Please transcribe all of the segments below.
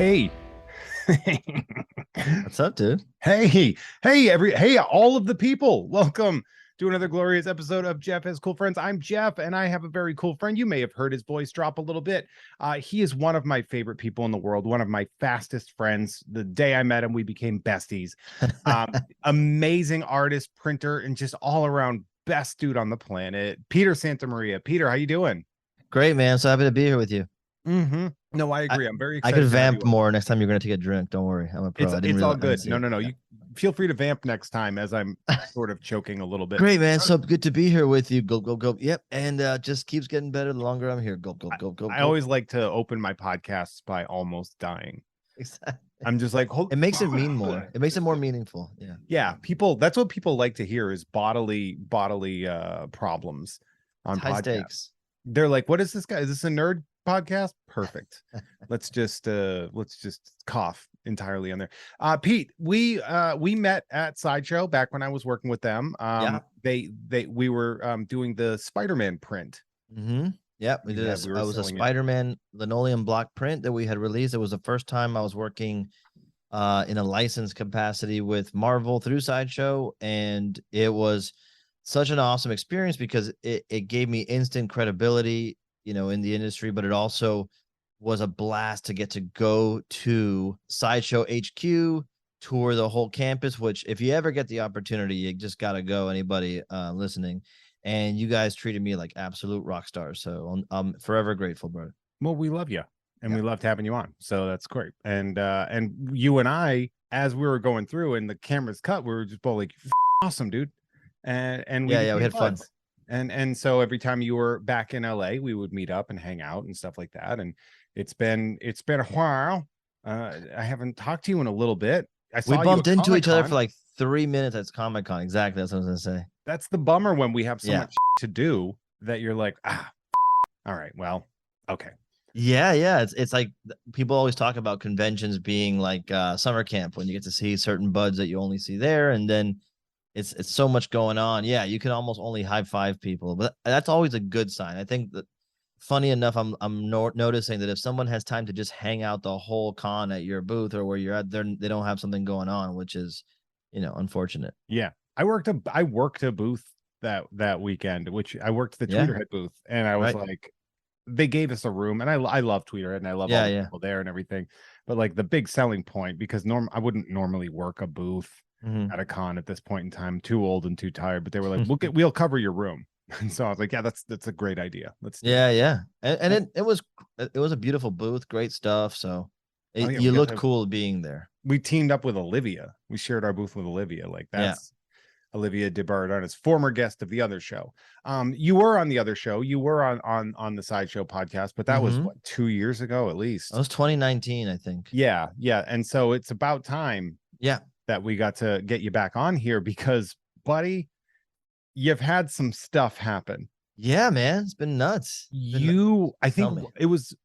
Hey. What's up, dude? Hey, all of the people. Welcome to another glorious episode of Jeff Has Cool Friends. I'm Jeff, and I have a very cool friend. You may have heard his voice drop a little bit. He is one of my favorite people in the world, one of my fastest friends. The day I met him, we became besties. Amazing artist, printer, and just all around best dude on the planet. Peter Santamaria. Peter, how you doing? Great, man. So happy to be here with you. No, I agree. I'm very I excited. could vamp more next time you're going to take a drink. Don't worry. I'm a pro. It's all good. No. Yeah. You feel free to vamp next time as I'm sort of choking a little bit. Great, man. So good to be here with you. Go, go, go. Yep. And just keeps getting better the longer I'm here. Go, go, go, go. I always like to open my podcasts by almost dying. Exactly. I'm just like, it makes it mean more. It makes it more meaningful. Yeah. Yeah. That's what people like to hear is bodily problems on high podcasts. Stakes. They're like, what is this guy? Is this a nerd podcast? Perfect. let's just cough entirely on there. Pete, we met at Sideshow back when I was working with them. We were doing the Spider-Man print. Yep, we did. It was a Spider-Man linoleum block print that we had released. It was the first time I was working in a licensed capacity with Marvel through Sideshow, and it was such an awesome experience because it gave me instant credibility, in the industry, but it also was a blast to get to go to Sideshow HQ, tour the whole campus, which if you ever get the opportunity, you just got to go, anybody listening. And you guys treated me like absolute rock stars. So I'm forever grateful, brother. Well, we love you and we loved having you on. So that's great. And you and I, as we were going through and the cameras cut, we were just both like, awesome, dude. And we had fun. And so every time you were back in LA, we would meet up and hang out and stuff like that. And it's been a while. I haven't talked to you in a little bit. We bumped into each other for like 3 minutes at Comic-Con. Exactly. That's what I was gonna say. That's the bummer when we have so much to do that you're like, all right, well, okay. Yeah. It's like people always talk about conventions being like summer camp when you get to see certain buds that you only see there, and then it's so much going on. Yeah, you can almost only high five people, but that's always a good sign. I think that, funny enough, I'm noticing that if someone has time to just hang out the whole con at your booth or where you're at, they don't have something going on, which is, unfortunate. Yeah, I worked a booth that weekend, which I worked the Tweeterhead booth, and I was like, they gave us a room, and I love Tweeterhead, and I love all the people there and everything, but like the big selling point, because I wouldn't normally work a booth at a con at this point in time, too old and too tired, but they were like, we'll cover your room. And so I was like, yeah, that's a great idea. Let's do it. Yeah. And it was a beautiful booth, great stuff. So you looked cool being there. We teamed up with Olivia. We shared our booth with Olivia. Like that's Olivia DeBardanis, former guest of the other show. You were on the other show. You were on the Sideshow podcast, but that was what, 2 years ago at least. That was 2019, I think. Yeah. And so it's about time. Yeah. That we got to get you back on here because, buddy, you've had some stuff happen. Yeah, man, it's been nuts. I think it was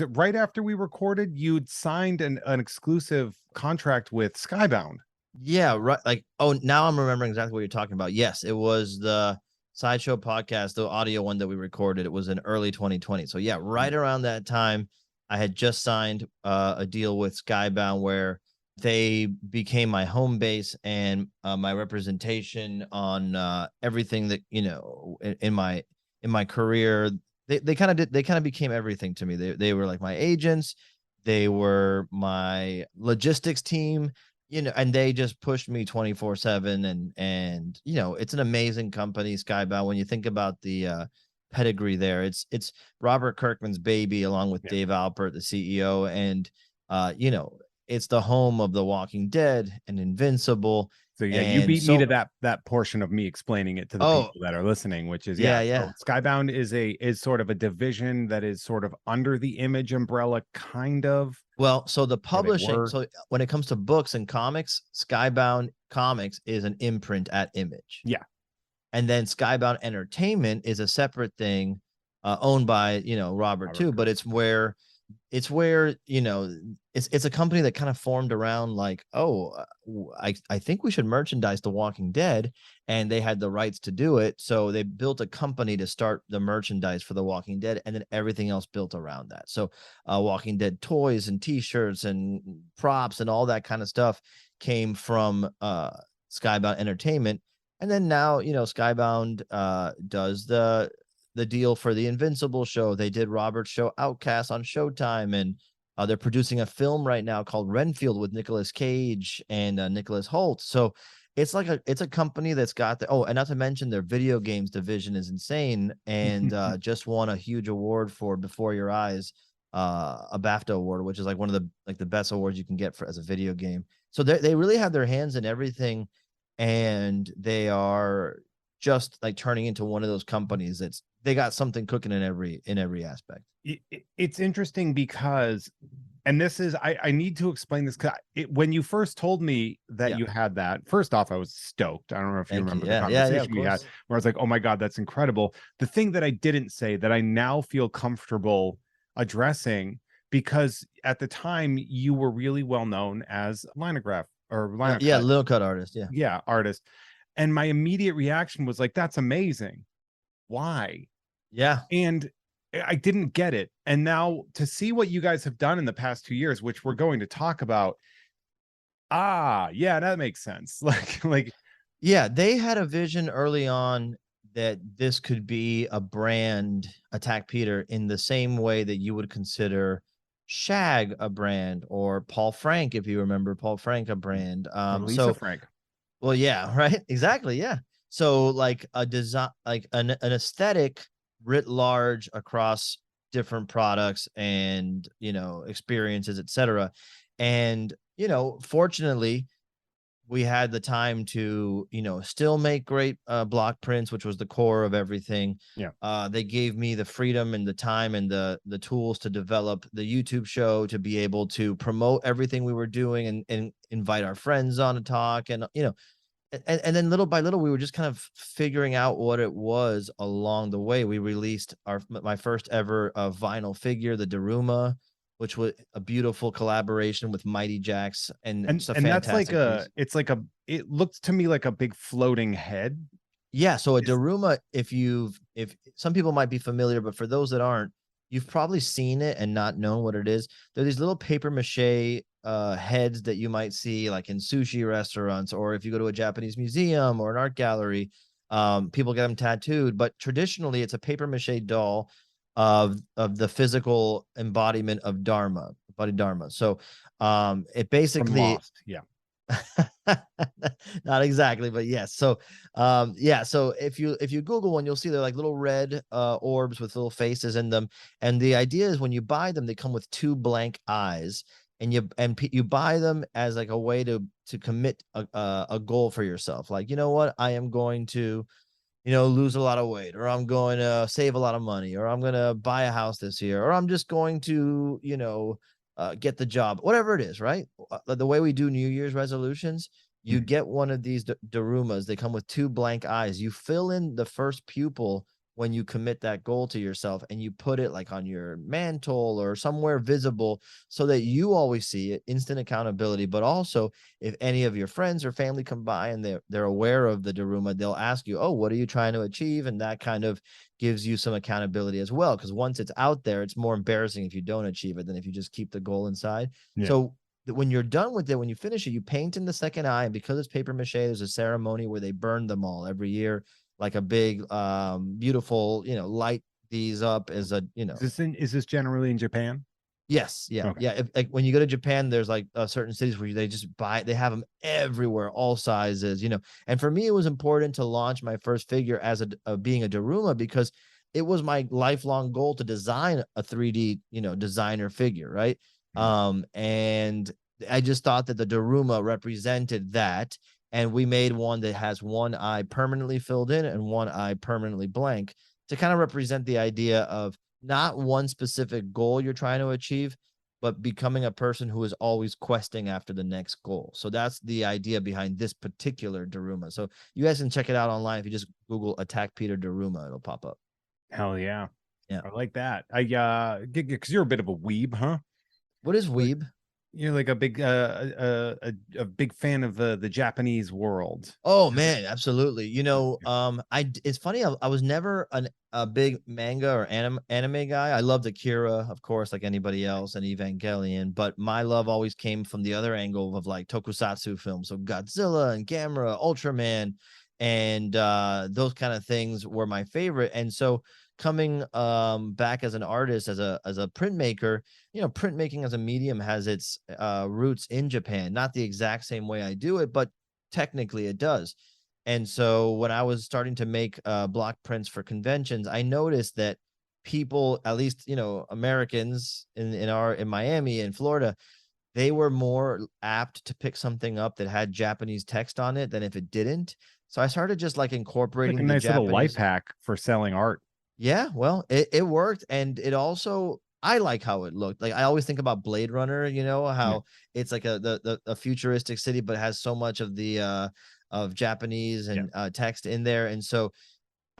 it right after we recorded? You'd signed an exclusive contract with Skybound. Yeah, right. Like, now I'm remembering exactly what you're talking about. Yes, it was the Sideshow podcast, the audio one that we recorded. It was in early 2020. So yeah, right around that time, I had just signed a deal with Skybound where they became my home base and my representation on everything that in my career. They kind of became everything to me. They were like my agents, they were my logistics team, and they just pushed me 24/7. And it's an amazing company, Skybound. When you think about the pedigree there, it's Robert Kirkman's baby, along with Dave Alpert, the CEO, and it's the home of The Walking Dead and Invincible. So you beat me to that portion of me explaining it to the people that are listening, which is So Skybound is sort of a division that is sort of under the Image umbrella, kind of. Well, so the publishing, so when it comes to books and comics, Skybound Comics is an imprint at Image. Yeah. And then Skybound Entertainment is a separate thing, owned by Robert too, but it's where it's where, you know, it's a company that kind of formed around like, oh, I think we should merchandise The Walking Dead, and they had the rights to do it, so they built a company to start the merchandise for The Walking Dead, and then everything else built around that. So Walking Dead toys and t-shirts and props and all that kind of stuff came from Skybound Entertainment. And then now, you know, Skybound does the deal for the Invincible show. They did Robert's show Outcast on Showtime, and they're producing a film right now called Renfield with Nicolas Cage and Nicholas Hoult. So it's like it's a company that's got the, oh, and not to mention their video games division is insane, and just won a huge award for Before Your Eyes, a BAFTA award, which is like one of the best awards you can get for as a video game. So they really have their hands in everything, and they are just like turning into one of those companies that's they got something cooking in every aspect. It's interesting because, and this is, I need to explain this, because when you first told me that you had that, first off, I was stoked. I don't know if you remember the conversation we had, where I was like, oh my God, that's incredible. The thing that I didn't say that I now feel comfortable addressing, because at the time you were really well known as linograph or linograph, little cut artist, artist. And my immediate reaction was like, that's amazing. Why? Yeah. And I didn't get it. And now to see what you guys have done in the past 2 years, which we're going to talk about. Yeah, that makes sense. Like, yeah, they had a vision early on that this could be a brand, Attack Peter, in the same way that you would consider Shag a brand, or Paul Frank, if you remember Paul Frank, a brand. Lisa Frank. Well, yeah, right. Exactly. Yeah. So like a design, like an aesthetic writ large across different products and, you know, experiences, etc. And, you know, fortunately, we had the time to, you know, still make great block prints, which was the core of everything. Yeah. They gave me the freedom and the time and the tools to develop the YouTube show, to be able to promote everything we were doing and invite our friends on to talk. And, you know, and then little by little, we were just kind of figuring out what it was along the way. We released my first ever vinyl figure, the Daruma, which was a beautiful collaboration with Mighty Jax, and that's like it looks to me like a big floating head. Yeah, so a Daruma, if some people might be familiar, but for those that aren't, you've probably seen it and not known what it is. They're these little paper mache heads that you might see like in sushi restaurants, or if you go to a Japanese museum or an art gallery, people get them tattooed. But traditionally, it's a paper mache doll of the physical embodiment of Dharma, Bodhidharma. So it basically, from Lost. Yeah. Not exactly, but yes. So so if you Google one, you'll see they're like little red orbs with little faces in them, and the idea is when you buy them, they come with 2 blank eyes, and you buy them as like a way to commit a goal for yourself. Like, you know what, I am going to, you know, lose a lot of weight, or I'm going to save a lot of money, or I'm going to buy a house this year, or I'm just going to, you know, get the job, whatever it is, right? The way we do New Year's resolutions, you get one of these Darumas. They come with 2 blank eyes. You fill in the first pupil when you commit that goal to yourself, and you put it like on your mantle or somewhere visible, so that you always see it, instant accountability. But also, if any of your friends or family come by and they're aware of the Daruma, they'll ask you, oh, what are you trying to achieve? And that kind of gives you some accountability as well, because once it's out there, it's more embarrassing if you don't achieve it than if you just keep the goal inside. So when you're done with it, when you finish it, you paint in the second eye, and because it's paper mache, there's a ceremony where they burn them all every year, like a big beautiful, you know, light these up as a, you know. Is this generally in Japan? Yes. Yeah. Okay. Yeah. Like when you go to Japan, there's like certain cities where they just they have them everywhere, all sizes, you know. And for me, it was important to launch my first figure as being a Daruma, because it was my lifelong goal to design a 3D, you know, designer figure. Right. And I just thought that the Daruma represented that. And we made one that has 1 eye permanently filled in and 1 eye permanently blank, to kind of represent the idea of not one specific goal you're trying to achieve, but becoming a person who is always questing after the next goal. So that's the idea behind this particular Daruma. So you guys can check it out online. If you just Google Attack Peter Daruma, it'll pop up. Hell yeah. Yeah. I like that. Because you're a bit of a weeb, huh? What is Like, weeb? you're like a big a big fan of the Japanese world. Oh man, absolutely. It's funny. I was never a big manga or anime guy. I loved Akira, of course, like anybody else, and Evangelion. But my love always came from the other angle of like tokusatsu films, so Godzilla and Gamera, Ultraman, and those kind of things were my favorite. And so coming back as an artist, as a printmaker, printmaking as a medium has its roots in Japan. Not the exact same way I do it, but technically it does. And so when I was starting to make block prints for conventions, I noticed that people, at least Americans in Miami and Florida, they were more apt to pick something up that had Japanese text on it than if it didn't. So I started just like Like a incorporating the nice little life Japanese. hack for selling art. Yeah, well, it worked, and it also, I like how it looked. Like I always think about Blade Runner, Yeah. how it's like a futuristic city, but it has so much of the of Japanese and text in there, and so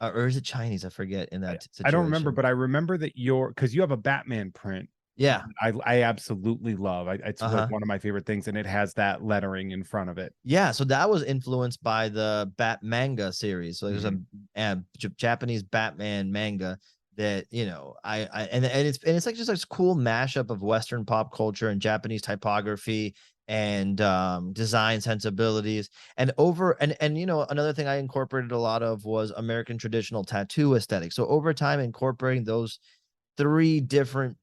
or is it Chinese? I forget in that I don't remember, situation. but I remember that because you have a Batman print. Yeah. I absolutely love. It's like Uh-huh. one of my favorite things, and it has that lettering in front of it. Yeah, so that was influenced by the Bat manga series. So there's a Japanese Batman manga that it's like just a cool mashup of Western pop culture and Japanese typography and design sensibilities. And another thing I incorporated a lot of was American traditional tattoo aesthetic. So over time, incorporating those three different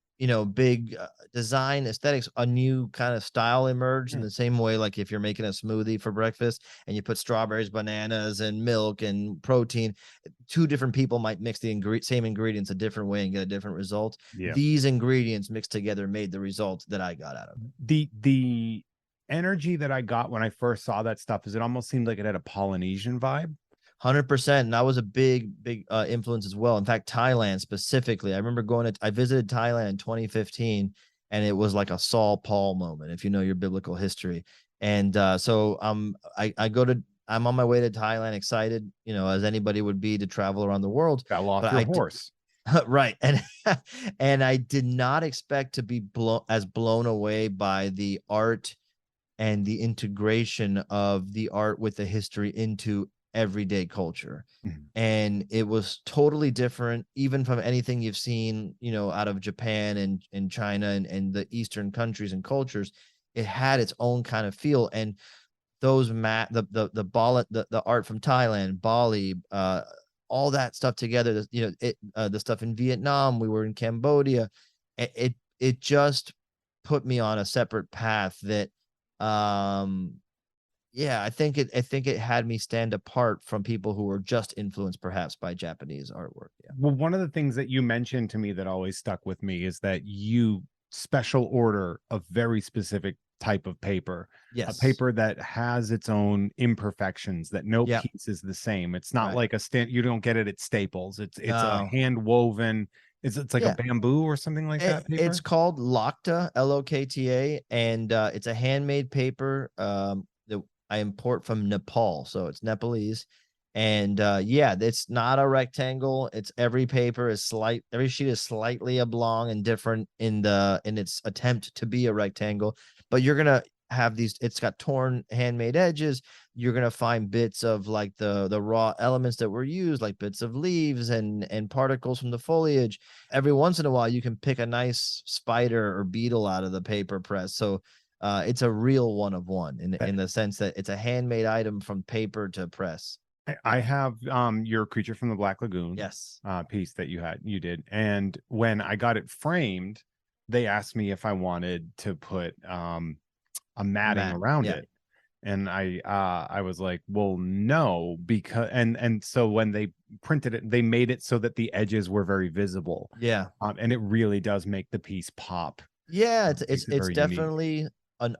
big design aesthetics, a new kind of style emerged in the same way, like if you're making a smoothie for breakfast and you put strawberries, bananas, and milk and protein, two different people might mix the same ingredients a different way and get a different result. Yeah. These ingredients mixed together made the result that I got out of it. The energy that I got when I first saw that stuff is it almost seemed like it had a Polynesian vibe. 100%. And that was a big influence as well. In fact, Thailand specifically, I remember I visited Thailand in 2015, and it was like a Saul Paul moment, if you know your biblical history. And so I'm on my way to Thailand, excited, as anybody would be, to travel around the world. Fell off But your horse. Right. And I did not expect to be blown away by the art and the integration of the art with the history into everyday culture. And it was totally different, even from anything you've seen, out of Japan and China and the Eastern countries and cultures. It had its own kind of feel. And those the art from Thailand, Bali, all that stuff together, the stuff in Vietnam, we were in Cambodia. It just put me on a separate path that I think it had me stand apart from people who were just influenced perhaps by Japanese artwork. Yeah. Well, one of the things that you mentioned to me that always stuck with me is that you special order a very specific type of paper. Yes. A paper that has its own imperfections, that no piece is the same. It's not like you don't get it at Staples. It's a hand woven. It's like a bamboo or something like that paper? It's called Lokta, Lokta, and it's a handmade paper that I import from Nepal, so it's Nepalese. And it's not a rectangle. It's every sheet is slightly oblong and different in its attempt to be a rectangle. But you're gonna have it's got torn handmade edges. You're gonna find bits of like the raw elements that were used, like bits of leaves and particles from the foliage. Every once in a while, you can pick a nice spider or beetle out of the paper press. So it's a real one of one in the sense that it's a handmade item from paper to press. I have your Creature from the Black Lagoon piece that you did, and when I got it framed, they asked me if I wanted to put a matting around it, and I was like, well, no, because and so when they printed it, they made it so that the edges were very visible, and it really does make the piece pop. It's definitely unique. An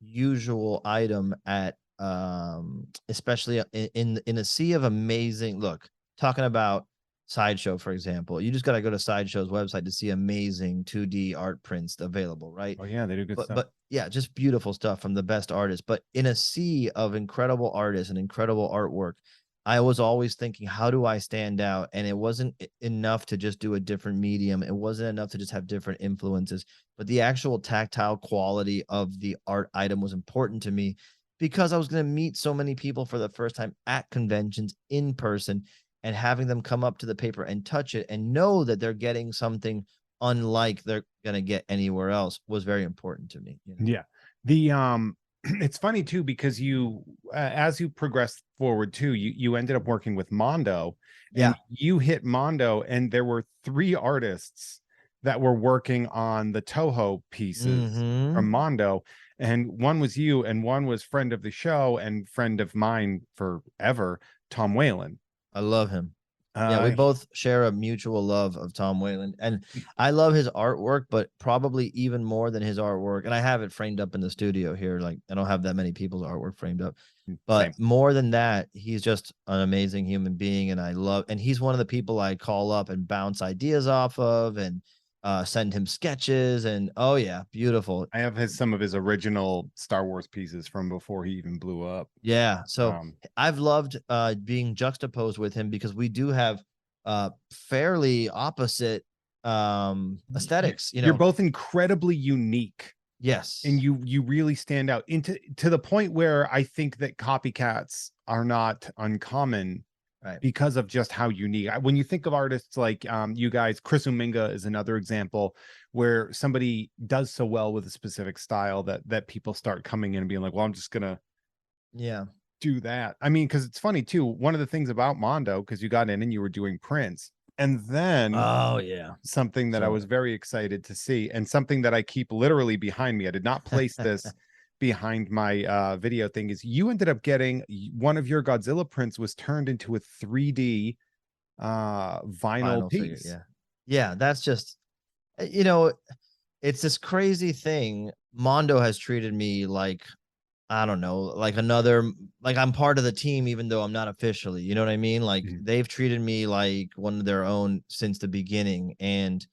unusual item at especially in a sea of amazing. Look, talking about Sideshow, for example, you just got to go to Sideshow's website to see amazing 2D art prints available, right? Oh yeah, they do good stuff. But yeah, just beautiful stuff from the best artists. But in a sea of incredible artists and incredible artwork, I was always thinking, how do I stand out? And it wasn't enough to just do a different medium. It wasn't enough to just have different influences, but the actual tactile quality of the art item was important to me because I was going to meet so many people for the first time at conventions in person, and having them come up to the paper and touch it and know that they're getting something unlike they're going to get anywhere else was very important to me. Yeah. The it's funny too, because you as you progress forward too, you ended up working with Mondo, Yeah. and you hit Mondo, and there were 3 artists that were working on the Toho pieces from Mm-hmm. Mondo, and one was you, and one was friend of the show and friend of mine forever, Tom Whalen. I love him. Yeah, we Uh both share a mutual love of Tom Whalen, and I love his artwork, but probably even more than his artwork. And I have it framed up in the studio here. Like, I don't have that many people's artwork framed up, but Same. more than that, he's just an amazing human being, and and he's one of the people I call up and bounce ideas off of, and send him sketches, and oh yeah, beautiful. I have some of his original Star Wars pieces from before he even blew up. Yeah, so Um, I've loved being juxtaposed with him because we do have fairly opposite aesthetics, you're both incredibly unique, and Yes. you really stand out into to the point where I think that copycats are not uncommon Right. because of just how unique. When you think of artists like you guys, Chris Uminga is another example where somebody does so well with a specific style that people start coming in and being like, well, I'm just gonna Yeah. do that. I mean, because it's funny too. One of the things about Mondo, because you got in and you were doing prints, and then Oh yeah. something that I So was very excited to see, and something that I keep literally behind me. I did not place this behind my video thing, is you ended up getting one of your Godzilla prints was turned into a 3D vinyl final figure. piece. Yeah. Yeah. That's just you know, it's this crazy thing. Mondo has treated me like, I don't know, like like I'm part of the team, even though I'm not officially, you know what I mean? Like, Mhm. they've treated me like one of their own since the beginning. And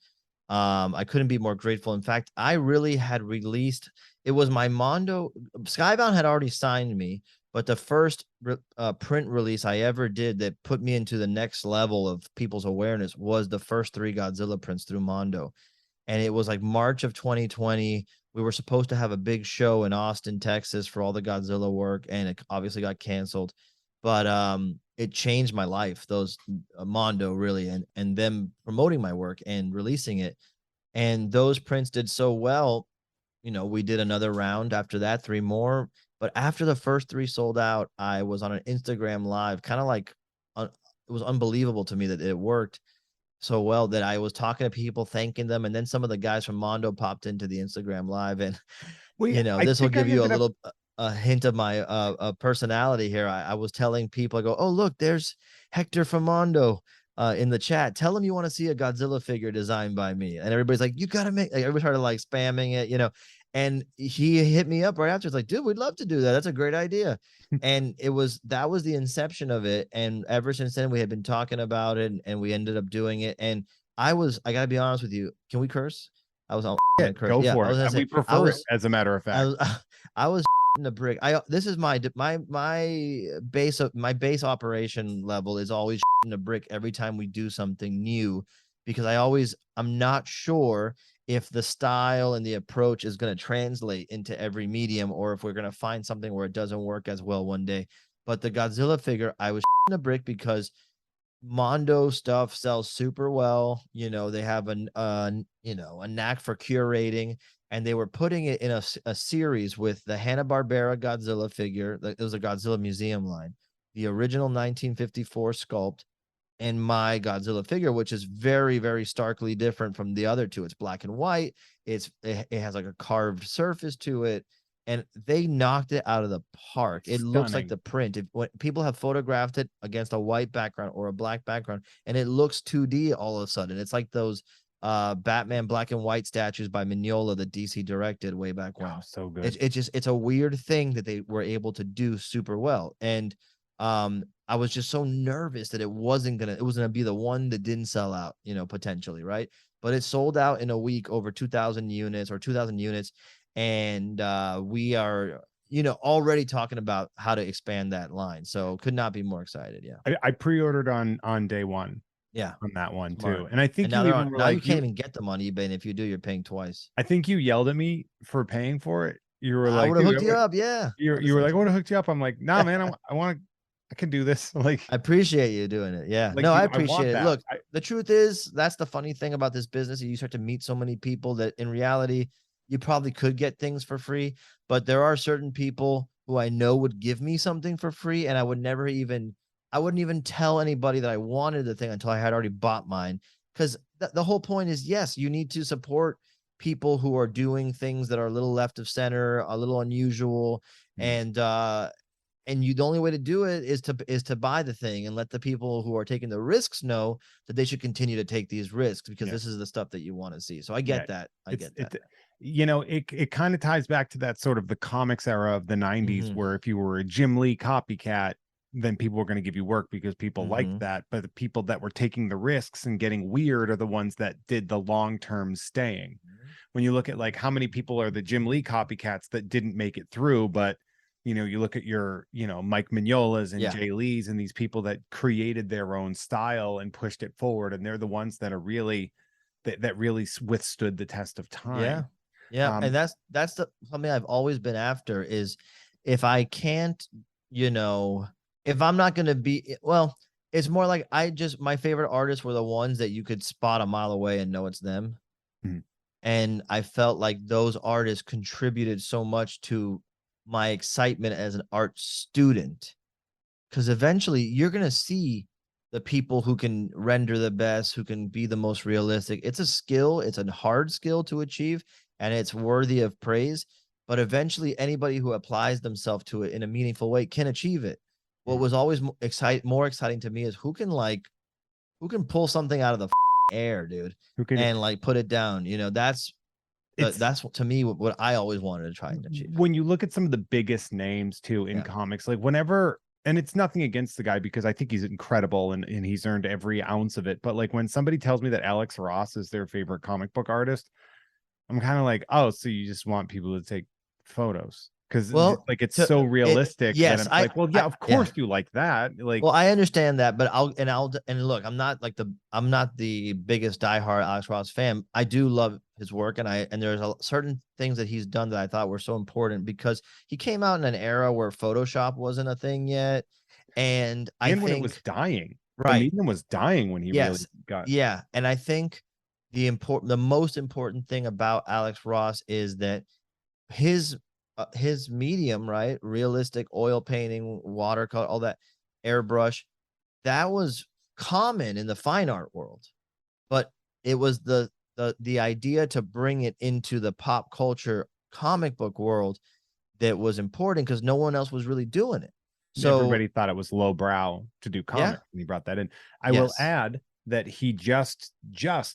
I couldn't be more grateful. In fact, I really had released, it was my Mondo, Skybound had already signed me, but the first print release I ever did that put me into the next level of people's awareness was the first 3 Godzilla prints through Mondo. And it was like March of 2020. We were supposed to have a big show in Austin, Texas for all the Godzilla work, and it obviously got canceled. But it changed my life, those Mondo really, and them promoting my work and releasing it. And those prints did so well. We did another round after that, 3 more. But after the first 3 sold out, I was on an Instagram live, kind of like it was unbelievable to me that it worked so well, that I was talking to people, thanking them, and then some of the guys from Mondo popped into the Instagram live, and Well, yeah, I this will think I give you a ended up. little a hint of my personality here. I was telling people, I go, oh look, there's Hector from Mondo in the chat. Tell him you want to see a Godzilla figure designed by me, and everybody's like, you gotta make. Like, everybody started like spamming it. And he hit me up right after. It's like, dude, we'd love to do that. That's a great idea. And that was the inception of it. And ever since then, we had been talking about it, and we ended up doing it. And I gotta be honest with you. Can we curse? I was on Yeah, curse. go Yeah, I for was it. gonna We say prefer it, as a matter of I fact. was I was in the brick. This is my base operation level is always in the brick every time we do something new, because I'm not sure if the style and the approach is going to translate into every medium, or if we're going to find something where it doesn't work as well one day. But the Godzilla figure, I was in the brick because Mondo stuff sells super well. They have a knack for curating, and they were putting it in a series with the Hanna-Barbera Godzilla figure. It was a Godzilla museum line, the original 1954 sculpt, and my Godzilla figure, which is very, very starkly different from the other two. It's black and white. It has like a carved surface to it, and they knocked it out of the park. It looks like Stunning. the print. When people have photographed it against a white background or a black background, and it looks 2D all of a sudden. It's like those Batman black and white statues by Mignola that DC directed way back when. Oh, so It's good. it's just it's a weird thing that they were able to do super well. And I was just so nervous that it was gonna be the one that didn't sell out, potentially, right? But it sold out in a week, over 2,000 units, and we are, already talking about how to expand that line. So could not be more excited. Yeah. I pre-ordered on day one Yeah. on that one Smart. too. And I And think now you they're even on, were now you like, can't even get them on eBay. And if you do, you're paying twice. I think you yelled at me for paying for it. You were I like, would have dude, hooked you up. Yeah. you were like, I want to hook you up. I'm like, nah, man, I can do this. I appreciate you doing it. Yeah. Like, No, I dude, I appreciate want it. that. Look, the truth is, that's the funny thing about this business. You start to meet so many people that in reality, you probably could get things for free, but there are certain people who I know would give me something for free, and I wouldn't even tell anybody that I wanted the thing until I had already bought mine. Because the whole point is, yes, you need to support people who are doing things that are a little left of center, a little unusual, and the only way to do it is to buy the thing and let the people who are taking the risks know that they should continue to take these risks, because this is the stuff that you want to see. So I get that. I get that. It kind of ties back to that sort of the comics era of the 90s, where if you were a Jim Lee copycat, then people were going to give you work because people liked that. But the people that were taking the risks and getting weird are the ones that did the long-term staying. When you look at like how many people are the Jim Lee copycats that didn't make it through, but you look at your, Mike Mignolas and Jay Lees and these people that created their own style and pushed it forward. And they're the ones that are really, that really withstood the test of time. Yeah. And that's something I've always been after is if I can't, if I'm not going to be, well, it's more like my favorite artists were the ones that you could spot a mile away and know it's them. And I felt like those artists contributed so much to my excitement as an art student, because eventually you're going to see the people who can render the best, who can be the most realistic. It's a skill. It's a hard skill to achieve, and it's worthy of praise. But eventually anybody who applies themselves to it in a meaningful way can achieve it. What was always more exciting to me is who can pull something out of the air, dude, and like put it down. That's to me what I always wanted to try and achieve. When you look at some of the biggest names too in comics, like whenever, and it's nothing against the guy because I think he's incredible and he's earned every ounce of it. But like when somebody tells me that Alex Ross is their favorite comic book artist, I'm kind of like, oh, so you just want people to take photos because it's so realistic. Yes, of course you like that. Like, well, I understand that, but look, I'm not the biggest diehard Alex Ross fan. I do love his work, and there's certain things that he's done that I thought were so important because he came out in an era where Photoshop wasn't a thing yet, and when it was dying, right? The medium was dying when he really got. Yeah, and I think the most important thing about Alex Ross is that his medium, right? Realistic oil painting, watercolor, all that, airbrush, that was common in the fine art world. But it was the idea to bring it into the pop culture comic book world that was important because no one else was really doing it. So everybody thought it was lowbrow to do comics, and he brought that in. I will add that he just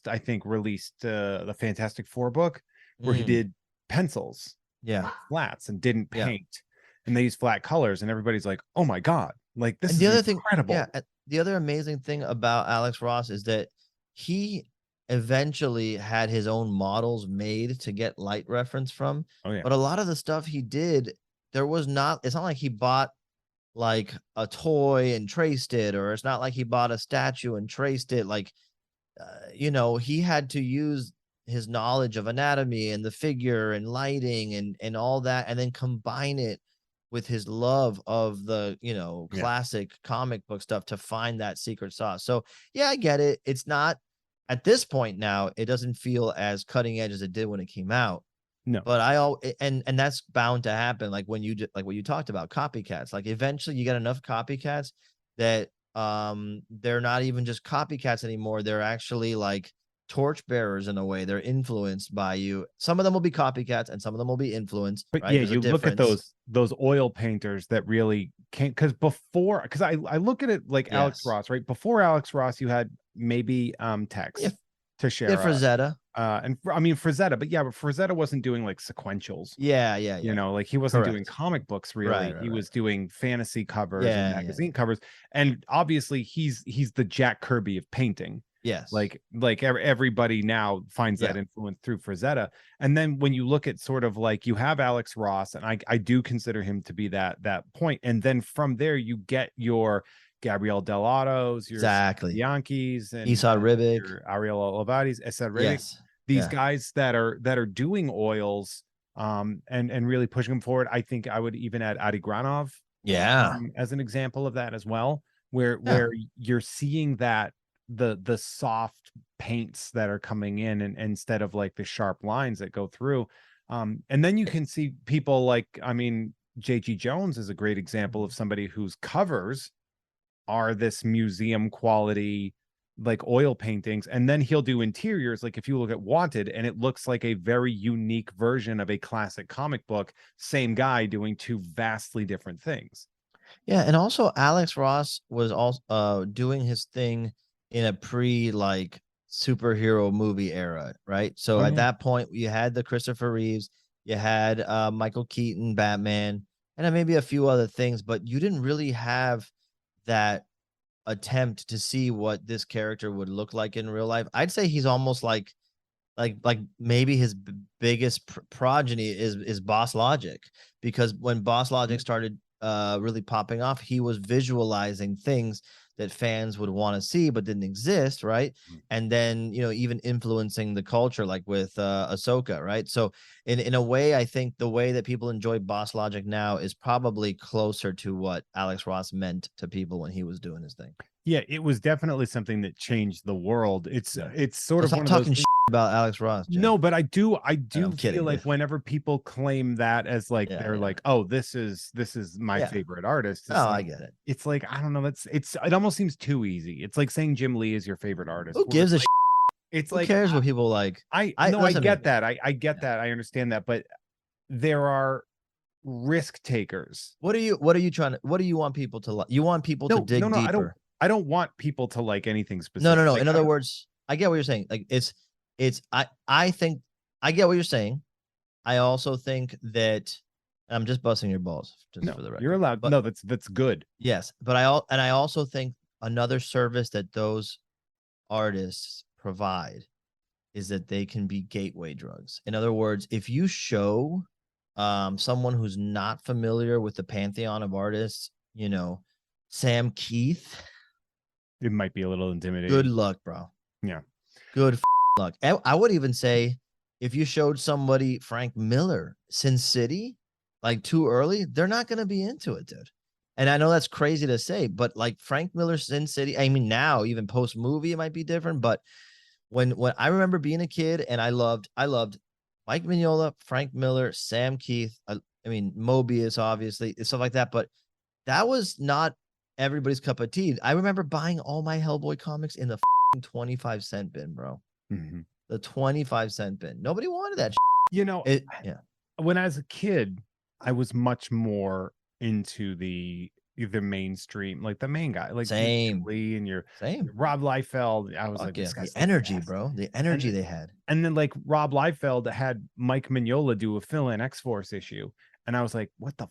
I think released the Fantastic Four book where he did pencils, flats, and didn't paint, and they use flat colors, and everybody's like, oh my god, like this is incredible. The other amazing thing about Alex Ross is that he eventually had his own models made to get light reference from. But a lot of the stuff he did, it's not like he bought like a toy and traced it, or it's not like he bought a statue and traced it. Like, he had to use his knowledge of anatomy and the figure and lighting and all that, and then combine it with his love of the, classic comic book stuff to find that secret sauce. So I get it. It's not, at this point now, it doesn't feel as cutting edge as it did when it came out. No, but and that's bound to happen. Like when like what you talked about, copycats, like eventually you get enough copycats that they're not even just copycats anymore. They're actually like torchbearers in a way. They're influenced by you. Some of them will be copycats and some of them will be influenced. But right? you look at those oil painters that really can't, because I look at it like Alex Ross, right? Before Alex Ross, you had maybe Tex Teixeira, Frazetta. And I mean Frazetta, but Frazetta wasn't doing like sequentials. Like he wasn't doing comic books really. He was doing fantasy covers and magazine covers. And obviously he's the Jack Kirby of painting. Yes. Everybody now finds that Yeah. influence through Frazetta. And then when you look at sort of like you have Alex Ross, and I do consider him to be that point. And then from there you get your Gabrielle Dell'Ottos, your Exactly. Bianchis, Esau and Ribic. your Ariel Olivadis, Esad Ribic, Yes. these Yeah. guys that are doing oils and really pushing them forward. I think I would even add Adi Granov Yeah. as an example of that as well, where Yeah. you're seeing that the soft paints that are coming in and instead of like the sharp lines that go through. And then you can see people like, I mean, J.G. Jones is a great example of somebody whose covers are this museum quality like oil paintings, and then he'll do interiors. Like if you look at Wanted and it looks like a very unique version of a classic comic book, same guy doing two vastly different things. Yeah, and also Alex Ross was also doing his thing in a like superhero movie era, right? So at that point, you had the Christopher Reeves, you had Michael Keaton, Batman, and then maybe a few other things, but you didn't really have that attempt to see what this character would look like in real life. I'd say he's almost like maybe his biggest progeny is Boss Logic, because when Boss Logic started really popping off, he was visualizing things that fans would want to see but didn't exist, right? And then, you know, even influencing the culture, like with Ahsoka, right? So in a way, I think the way that people enjoy Boss Logic now is probably closer to what Alex Ross meant to people when he was doing his thing. Yeah, it was definitely something that changed the world. It's sort So of stop one of those talking things. about Alex Ross, Jeff. No, but I do I'm feel kidding, like dude. whenever people claim that as like Yeah, they're yeah. like, oh, this is my Yeah. favorite artist. Oh, I get it. It's like, I don't know, it almost seems too easy. It's like saying Jim Lee is your favorite artist. Who gives a It's Who like cares what people like? I Listen, get man. that. I get Yeah. that. I understand that, but there are risk takers. What are you trying to what do you want people to like? You want people to dig No, deeper. I don't want people to like anything No, specific. no, no. Like In other words, I get what you're saying. Like it's I think I get what you're saying. I also think that I'm just busting your balls just for the you're record. allowed. But No, that's good. yes, but I also think another service that those artists provide is that they can be gateway drugs. In other words, if you show someone who's not familiar with the pantheon of artists, you know, Sam Keith, It might be a little intimidating. good luck, bro. Yeah. Good luck. I would even say if you showed somebody Frank Miller, Sin City, like too early, they're not going to be into it, dude. And I know that's crazy to say, but like Frank Miller, Sin City, I mean, now even post movie, it might be different. But when I remember being a kid and I loved Mike Mignola, Frank Miller, Sam Keith, I mean, Mobius, obviously, stuff like that. But that was not everybody's cup of tea. I remember buying all my Hellboy comics in the 25-cent bin, bro. Mm-hmm. The 25-cent bin. Nobody wanted that. You know, Yeah. When I was a kid, I was much more into the mainstream, like the main guy, like Same. Lee and your Same. Rob Liefeld. I was Fuck like, yeah. this guy's The energy, bro. The energy they had. And then like Rob Liefeld had Mike Mignola do a fill-in X-Force issue, and I was like, what the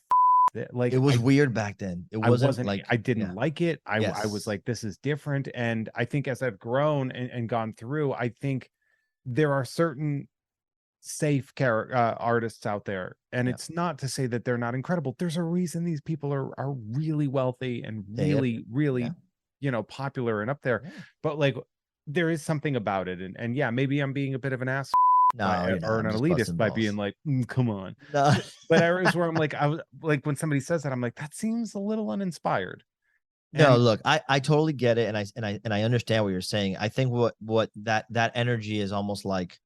like it was weird back then. It wasn't like I didn't like it. I was like, this is different. And I think as I've grown and gone through, I think there are certain safe artists out there, and it's not to say that they're not incredible. There's a reason these people are really wealthy and really you know, popular and up there. But like there is something about it, and yeah, maybe I'm being a bit of an ass or an elitist by being like, come on. No. But I was where I'm like, I was like, when somebody says that, I'm like, that seems a little uninspired. No, look, I totally get it, and I understand what you're saying. I think what that energy is almost like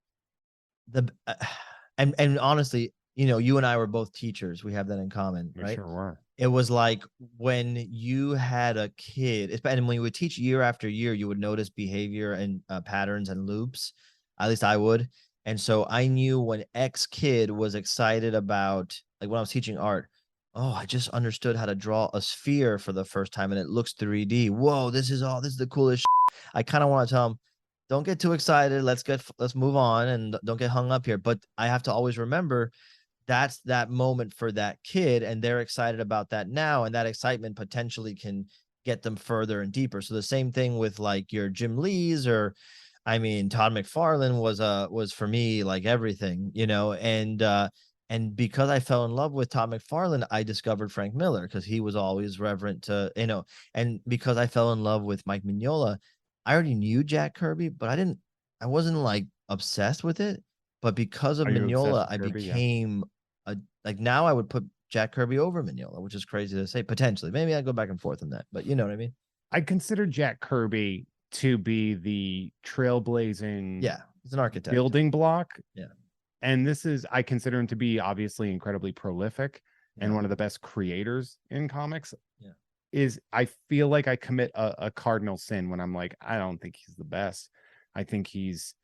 and honestly, you know, you and I were both teachers. We have that in common, right? Sure were. It was like when you had a kid, and when you would teach year after year, you would notice behavior and patterns and loops. At least I would. And so I knew when X kid was excited about, like when I was teaching art, oh, I just understood how to draw a sphere for the first time and it looks 3D. Whoa, this is the coolest shit. I kind of want to tell them, don't get too excited. Let's move on and don't get hung up here. But I have to always remember that's that moment for that kid, and they're excited about that now, and that excitement potentially can get them further and deeper. So the same thing with like your Jim Lees, or I mean, Todd McFarlane was for me like everything, and because I fell in love with Todd McFarlane, I discovered Frank Miller because he was always reverent to, and because I fell in love with Mike Mignola, I already knew Jack Kirby, but I wasn't like obsessed with it. But because of Are you obsessed Mignola, with I Kirby? Yeah. became like now I would put Jack Kirby over Mignola, which is crazy to say. Potentially, maybe I go back and forth on that, but you know what I mean? I consider Jack Kirby to be the trailblazing Yeah, he's an architect. building block. Yeah. And I consider him to be obviously incredibly prolific and one of the best creators in comics. Yeah. I feel like I commit a cardinal sin when I'm like, I don't think he's the best. I think he's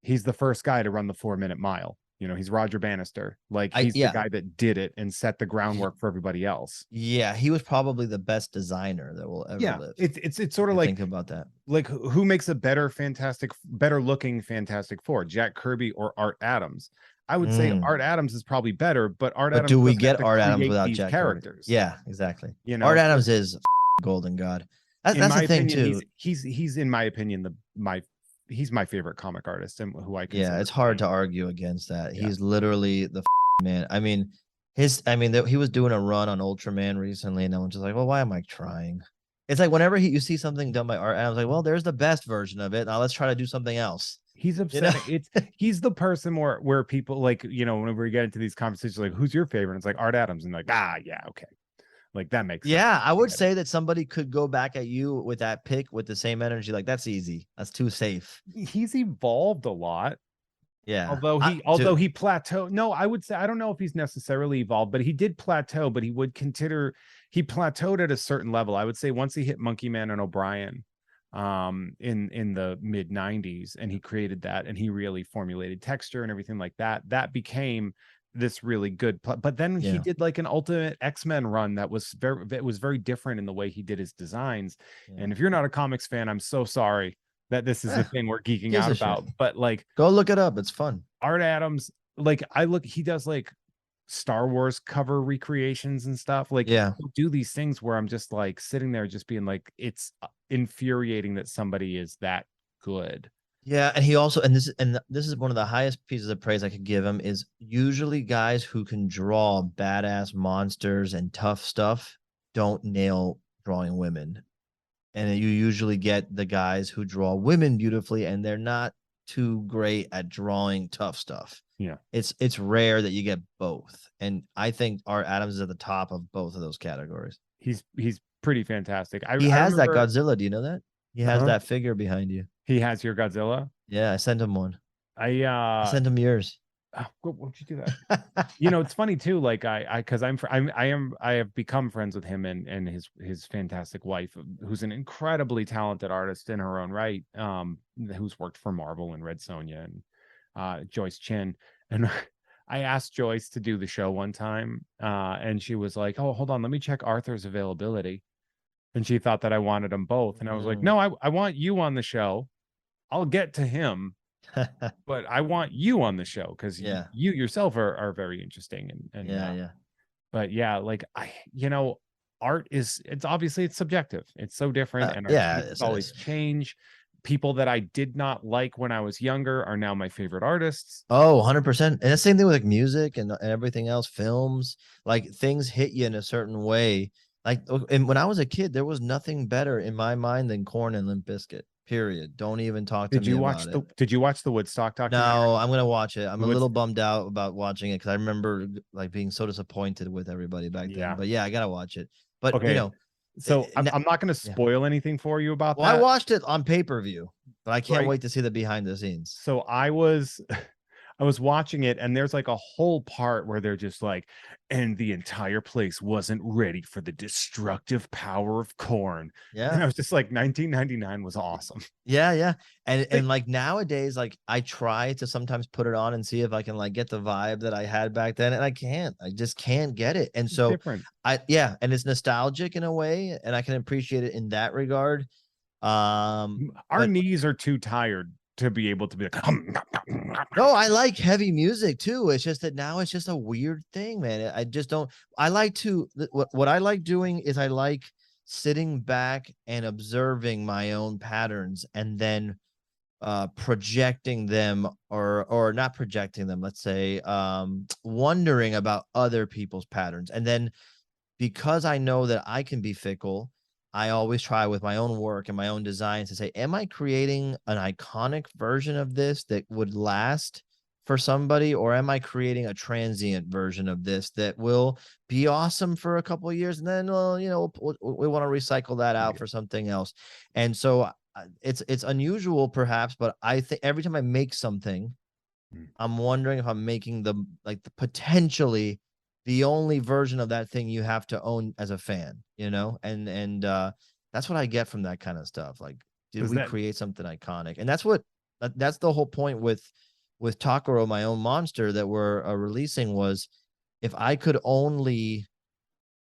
the first guy to run the 4-minute mile. He's Roger Bannister. Like he's the guy that did it and set the groundwork for everybody else. Yeah, he was probably the best designer that will ever live. It's sort of like, think about that. Like who makes a better looking Fantastic Four, Jack Kirby or Art Adams? I would say Art Adams is probably better, but Adams do we get Art Adams without these Jack characters? Kirby? Yeah, exactly. Art Adams is golden god. That's the thing too. He's in my opinion he's my favorite comic artist and who I consider. Yeah, it's hard to argue against that. Yeah. He's literally the man. I mean, he was doing a run on Ultraman recently, and I'm just like, well, why am I trying? It's like whenever you see something done by Art Adams, like, well, there's the best version of it. Now let's try to do something else. He's upsetting. He's the person where people like, whenever we get into these conversations, like, who's your favorite? It's like Art Adams, and like, yeah, okay. Like that makes sense. Yeah, I would say that somebody could go back at you with that pick with the same energy. Like, that's easy. That's too safe. He's evolved a lot. Yeah. Although he plateaued. No, I would say I don't know if he's necessarily evolved, but he did plateau, but he plateaued at a certain level. I would say once he hit Monkey Man and O'Brien in the mid 90s, and he created that, and he really formulated texture and everything like that, that became this really good but then he did like an Ultimate X-Men run that was very different in the way he did his designs. And if you're not a comics fan, I'm so sorry that this is the thing we're geeking out about, but like, go look it up, it's fun. Art Adams, like he does like Star Wars cover recreations and stuff, like he'll do these things where I'm just like sitting there just being like, it's infuriating that somebody is that good. Yeah, and he also, and this is one of the highest pieces of praise I could give him, is usually guys who can draw badass monsters and tough stuff don't nail drawing women. And you usually get the guys who draw women beautifully, and they're not too great at drawing tough stuff. Yeah. It's rare that you get both. And I think Art Adams is at the top of both of those categories. He's pretty fantastic. He has that Godzilla. Do you know that? He has that figure behind you. He has your Godzilla? Yeah, I sent him one. I sent him yours. Why'd you do that? It's funny too. Like because I have become friends with him and his fantastic wife, who's an incredibly talented artist in her own right, who's worked for Marvel and Red Sonja, and Joyce Chin. And I asked Joyce to do the show one time, and she was like, "Oh, hold on, let me check Arthur's availability." And she thought that I wanted them both, and I was like, "No, I want you on the show. I'll get to him." But I want you on the show because you yourself are very interesting and but like art it's obviously subjective. It's so different, and it's always change. People that I did not like when I was younger are now my favorite artists. Oh, 100%. And the same thing with like music and everything else, films, like things hit you in a certain way. Like, and when I was a kid, there was nothing better in my mind than Korn and Limp Bizkit. Period. Don't even talk to me about it. Did you watch the Woodstock documentary? No, I'm gonna watch it. I'm a little bummed out about watching it because I remember like being so disappointed with everybody back then. But yeah, I gotta watch it. But okay. So I'm not going to spoil anything for you about that. I watched it on pay-per-view, but I can't wait to see the behind the scenes. So I was watching it, and there's like a whole part where they're just like, and the entire place wasn't ready for the destructive power of Korn. Yeah. And I was just like, 1999 was awesome. Yeah. And like nowadays, like I try to sometimes put it on and see if I can like get the vibe that I had back then. And I just can't get it. And so and it's nostalgic in a way, and I can appreciate it in that regard. Our knees are too tired to be able to be like, no, I like heavy music too. It's just that now it's just a weird thing, man. I just don't. I like to what I like doing is I like sitting back and observing my own patterns and then projecting them, or not projecting them, let's say wondering about other people's patterns. And then because I know that I can be fickle, I always try with my own work and my own designs to say, am I creating an iconic version of this that would last for somebody, or am I creating a transient version of this that will be awesome for a couple of years and then we want to recycle that out for something else? And so it's unusual perhaps, but I think every time I make something, I'm wondering if I'm making the potentially the only version of that thing you have to own as a fan, and that's what I get from that kind of stuff. Like, did we create something iconic? And that's the whole point with Takuro, my own monster that we're releasing, was if I could only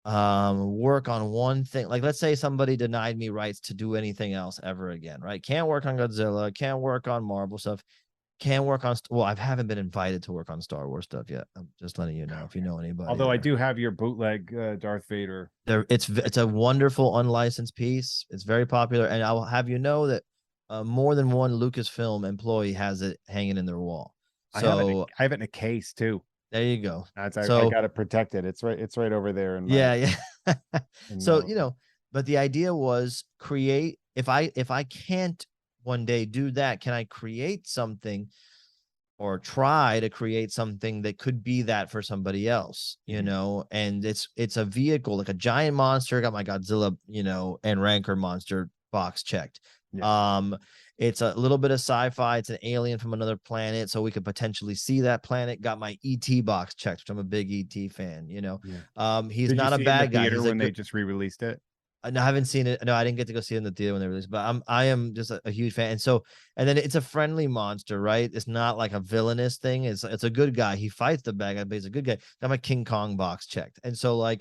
work on one thing, like let's say somebody denied me rights to do anything else ever again, right? Can't work on Godzilla, can't work on Marvel stuff, can't work on I haven't been invited to work on Star Wars stuff yet. I'm just letting you know if you know anybody. Although I do have your bootleg Darth Vader. It's a wonderful unlicensed piece. It's very popular, and I will have you know that more than one Lucasfilm employee has it hanging in their wall. So I have it in a case too. There you go. I got to protect it. It's right over there. Yeah. So but the idea was create. If I can't one day do that, can I create something or try to create something that could be that for somebody else, and it's a vehicle, like a giant monster. Got my Godzilla, and Rancor monster box checked. Yeah. It's a little bit of sci-fi. It's an alien from another planet, so we could potentially see that planet. Got my ET box checked, which I'm a big ET fan, Yeah. He's not a bad guy. He's when they just re-released it. No, I haven't seen it. No, I didn't get to go see it in the theater when they released, but I am just a huge fan. And then it's a friendly monster, right? It's not like a villainous thing. It's a good guy. He fights the bad guy, but he's a good guy. Got my King Kong box checked. And so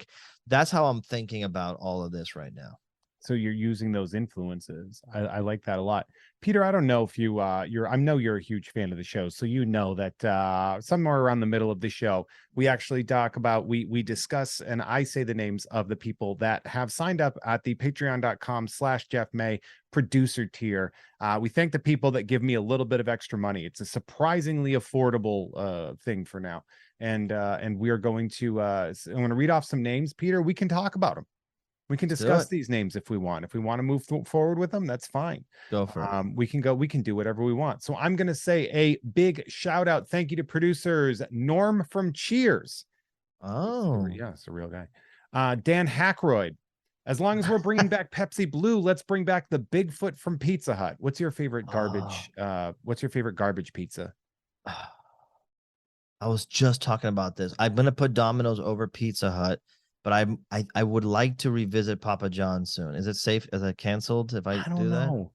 that's how I'm thinking about all of this right now. So you're using those influences. I like that a lot. Peter, I don't know if you I know you're a huge fan of the show, so that somewhere around the middle of the show we actually talk about, we discuss, and I say the names of the people that have signed up at the patreon.com/Jeff May producer tier. We thank the people that give me a little bit of extra money. It's a surprisingly affordable thing for now, and we are going to I'm going to read off some names. Peter, we can talk about them. We can discuss these names if we want. If we want to move forward with them, that's fine. Go for it. We can do whatever we want. So I'm going to say a big shout out. Thank you to producers Norm from Cheers. Oh, yeah, it's a real guy. Dan Hackroyd. As long as we're bringing back Pepsi Blue, let's bring back the Bigfoot from Pizza Hut. What's your favorite garbage? What's your favorite garbage pizza? I was just talking about this. I'm going to put Domino's over Pizza Hut. But I would like to revisit Papa John's soon. Is it safe? Is it canceled if I don't do that? Know.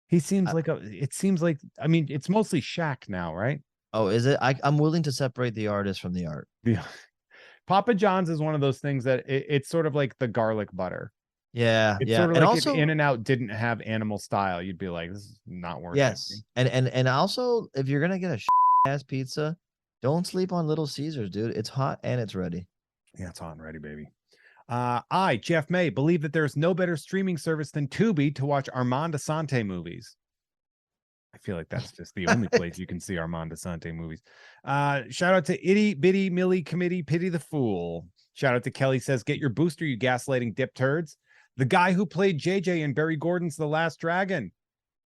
He seems it seems like, I mean, it's mostly Shaq now, right? Oh, is it? I'm willing to separate the artist from the art. Yeah. Papa John's is one of those things that it's sort of like the garlic butter. Yeah. It's sort of like if In-N-Out didn't have animal style, you'd be like, this is not working. Yes. And also, if you're going to get a ass pizza, don't sleep on Little Caesars, dude. It's hot and it's ready. Yeah, it's hot and ready, baby. I, Jeff May, believe that there's no better streaming service than Tubi to watch Armand Assante movies. I feel like that's just the only place you can see Armand Assante movies. Shout out to Itty Bitty Millie Committee, Pity the Fool. Shout out to Kelly says, get your booster, you gaslighting dip turds. The guy who played JJ in Barry Gordon's The Last Dragon.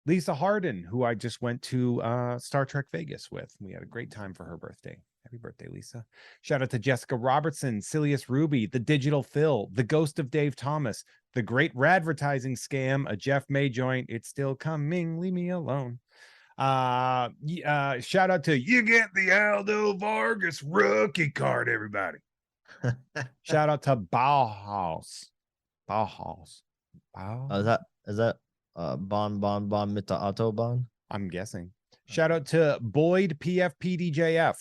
Lisa Harden, who I just went to Star Trek Vegas with. We had a great time for her birthday. Happy birthday, Lisa. Shout out to Jessica Robertson, Silius Ruby, The Digital Phil, The Ghost of Dave Thomas, The Great Radvertising Scam, a Jeff May joint, It's Still Coming, Leave Me Alone. Shout out to You Get the Aldo Vargas rookie card, everybody. Shout out to Bauhaus. Oh, is that Bon Mita Autobahn? I'm guessing. Shout out to Boyd PFPDJF.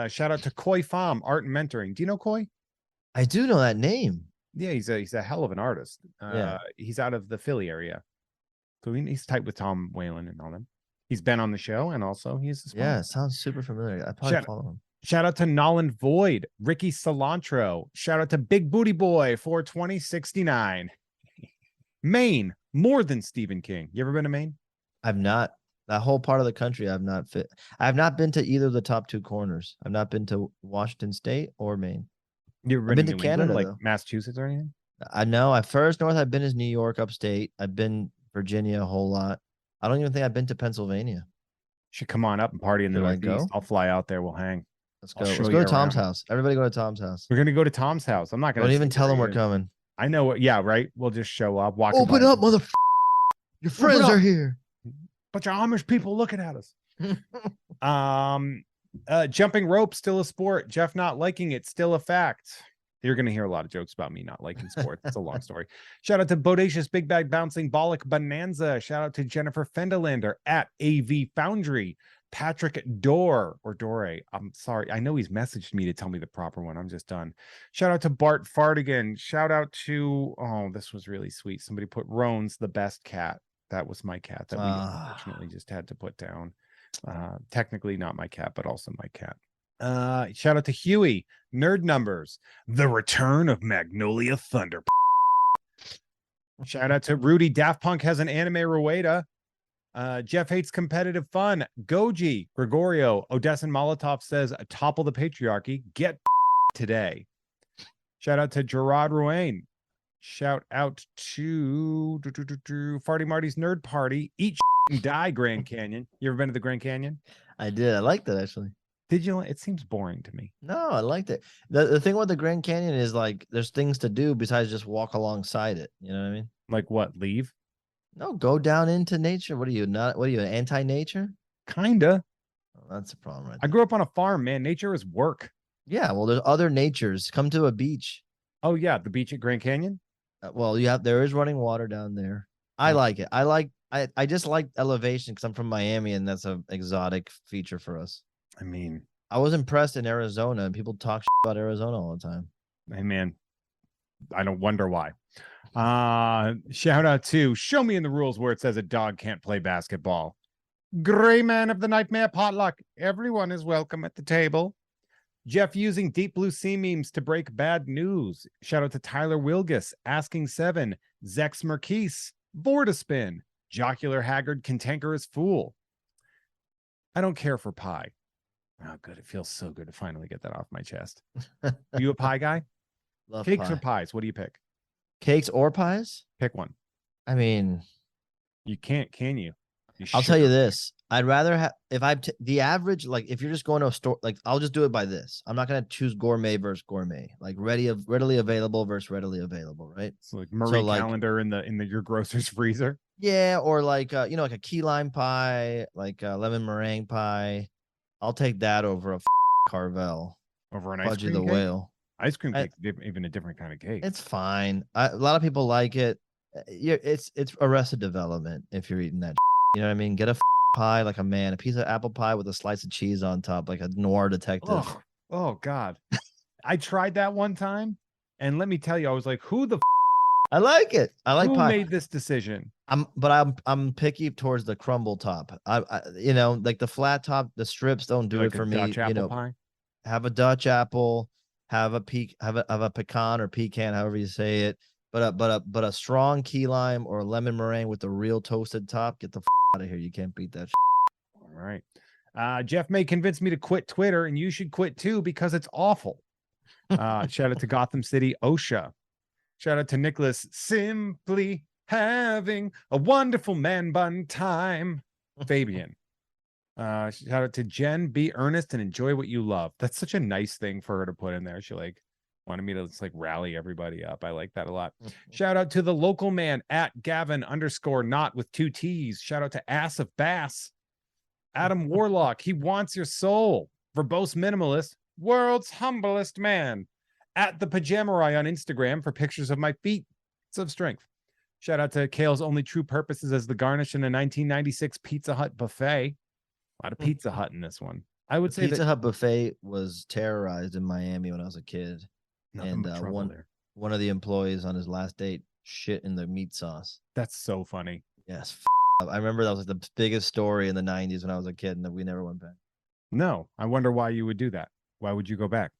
Shout out to Koi Pham, Art and Mentoring. Do you know Koi? I do know that name. Yeah, he's a hell of an artist. He's out of the Philly area. So he's tight with Tom Whalen and all them. He's been on the show, and also he's a sponsor. Yeah, sounds super familiar. I probably follow him. Shout out to Nolan Void, Ricky Cilantro. Shout out to Big Booty Boy for 2069. Maine, more than Stephen King. You ever been to Maine? I've not. That whole part of the country, I've not fit. I've not been to either of the top two corners. I've not been to Washington State or Maine. You ever I've been to to New England, Canada, like though. Massachusetts or anything? I know. I first north I've been is New York, upstate. I've been Virginia a whole lot. I don't even think I've been to Pennsylvania. Should come on up and party in the Should I Northeast. go? I'll fly out there. We'll hang. Let's I'll go. show Let's you go to Tom's around. house. Everybody go to Tom's house. We're gonna go to Tom's house. I'm not gonna Don't even say tell him where we're he is. coming. I know what. Yeah, right. We'll just show up. Walk. Open up, motherfucker. Your friends are here. Bunch of Amish people looking at us. Jumping rope still a sport. Jeff not liking it still a fact. You're going to hear a lot of jokes about me not liking sports. It's a long story. Shout out to Bodacious Big Bag Bouncing Bollock Bonanza. Shout out to Jennifer Fendelander at AV Foundry. Patrick Dore or Dore. I'm sorry. I know he's messaged me to tell me the proper one. I'm just done. Shout out to Bart Fardigan. Shout out to, oh, this was really sweet. Somebody put Roan's the best cat. That was my cat that we unfortunately just had to put down. Technically not my cat, but also my cat. Shout out to Huey. Nerd Numbers. The Return of Magnolia Thunder. Shout out to Rudy. Daft Punk has an anime Rueda. Jeff hates competitive fun. Goji. Gregorio. Odessin Molotov says, topple the patriarchy. Get today. Shout out to Gerard Ruane. Shout out to Farty Marty's Nerd Party. Eat and die, Grand Canyon. You ever been to the Grand Canyon? I did. I liked it, actually. Did you? It seems boring to me. No, I liked it. The thing with the Grand Canyon is like there's things to do besides just walk alongside it. You know what I mean? Like what? Leave? No, go down into nature. What are you not? What are you, anti-nature? Kinda. Oh, that's the problem, right? I grew up on a farm, man. Nature is work. Yeah, well, there's other natures. Come to a beach. Oh yeah, the beach at Grand Canyon. Well, there is running water down there. I like it. I just like elevation because I'm from Miami and that's an exotic feature for us. I mean, I was impressed in Arizona and people talk about Arizona all the time. Hey man, I don't wonder why. Shout out to Show Me in the Rules where it says a dog can't play basketball. Gray Man of the Nightmare Potluck. Everyone is welcome at the table. Jeff using Deep Blue Sea memes to break bad news. Shout out to Tyler Wilgus, Asking Seven, Zex Merkis, Vortispin, Jocular Haggard, Cantankerous Fool. I don't care for pie. Oh, good. It feels so good to finally get that off my chest. Are you a pie guy? Love Cakes pie. or pies? What do you pick? Cakes or pies? Pick one. I mean, you can't, can you? I'll tell you this. I'd rather have, if the average, like if you're just going to a store, like I'll just do it by this. I'm not going to choose gourmet versus gourmet, like readily available versus readily available. Right. So like Marie Calendar in your grocer's freezer. Yeah. Or like, like a key lime pie, like a lemon meringue pie. I'll take that over a Carvel. Over an ice cream the cake? Whale. Ice cream cake, even a different kind of cake. It's fine. A lot of people like it. It's Arrested Development if you're eating that. You know what I mean? Get a pie like a man, a piece of apple pie with a slice of cheese on top, like a noir detective. Oh God. I tried that one time, and let me tell you, I was like, who the I like it. I like who pie. made this decision? I'm picky towards the crumble top. I like the flat top, the strips don't do like it for me. Dutch apple pie? Have a Dutch apple, have a pecan or pecan, however you say it. But a strong key lime or lemon meringue with the real toasted top. Get the out of here. You can't beat that. All right. Jeff may convince me to quit Twitter, and you should quit too because it's awful. Shout out to Gotham City OSHA. Shout out to Nicholas. Simply having a wonderful man bun time. Fabian. Shout out to Jen. Be earnest and enjoy what you love. That's such a nice thing for her to put in there. She wanted me to rally everybody up. I like that a lot. Shout out to the local man at Gavin_not with 2 T's. Shout out to Ass of Bass. Adam Warlock. He wants your soul. Verbose Minimalist. World's humblest man. At the Pajamarai on Instagram for pictures of my feet. It's of strength. Shout out to Kale's only true purposes as the garnish in a 1996 Pizza Hut buffet. A lot of Pizza Hut in this one. I would say Pizza Hut buffet was terrorized in Miami when I was a kid. And one of the employees on his last date shit in the meat sauce. That's so funny. Yes. I remember that was the biggest story in the 90s when I was a kid and we never went back. No, I wonder why you would do that. Why would you go back?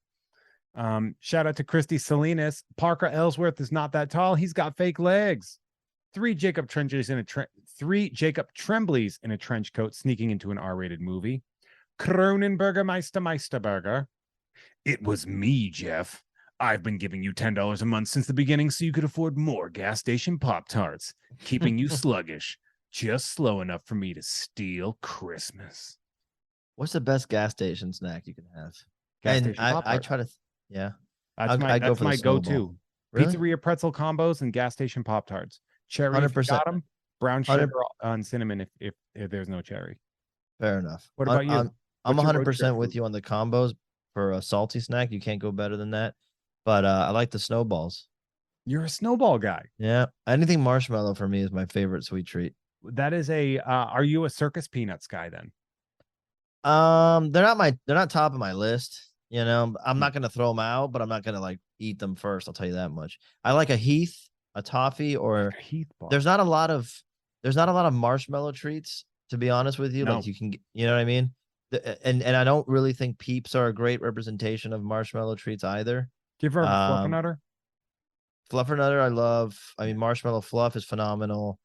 Shout out to Christy Salinas. Parker Ellsworth is not that tall. He's got fake legs. three Jacob Tremblays in a trench coat sneaking into an R-rated movie. Kronenberger Meisterburger. It was me, Jeff. I've been giving you $10 a month since the beginning so you could afford more gas station Pop-Tarts, keeping you sluggish, just slow enough for me to steal Christmas. What's the best gas station snack you can have? Gas And station I Pop-Tart. try to, yeah. That's my go-to. Really? Pizzeria pretzel combos and gas station Pop-Tarts. Cherry if you 100%. got them. Brown 100 sugar on cinnamon if there's no cherry. Fair enough. What about you? I'm What's your road trip 100% with food? you on the combos for a salty snack. You can't go better than that. But I like the snowballs. You're a snowball guy. Yeah. Anything marshmallow for me is my favorite sweet treat. That is a are you a circus peanuts guy then? They're not top of my list. You know, I'm not gonna throw them out, but I'm not gonna like eat them first. I'll tell you that much. I like a Heath, a toffee, or Like a Heath bar. there's not a lot of marshmallow treats, to be honest with you. No. Like you can, you know what I mean? And I don't really think Peeps are a great representation of marshmallow treats either. Do you ever have a Fluffernutter? Fluffernutter, I love. I mean, marshmallow fluff is phenomenal.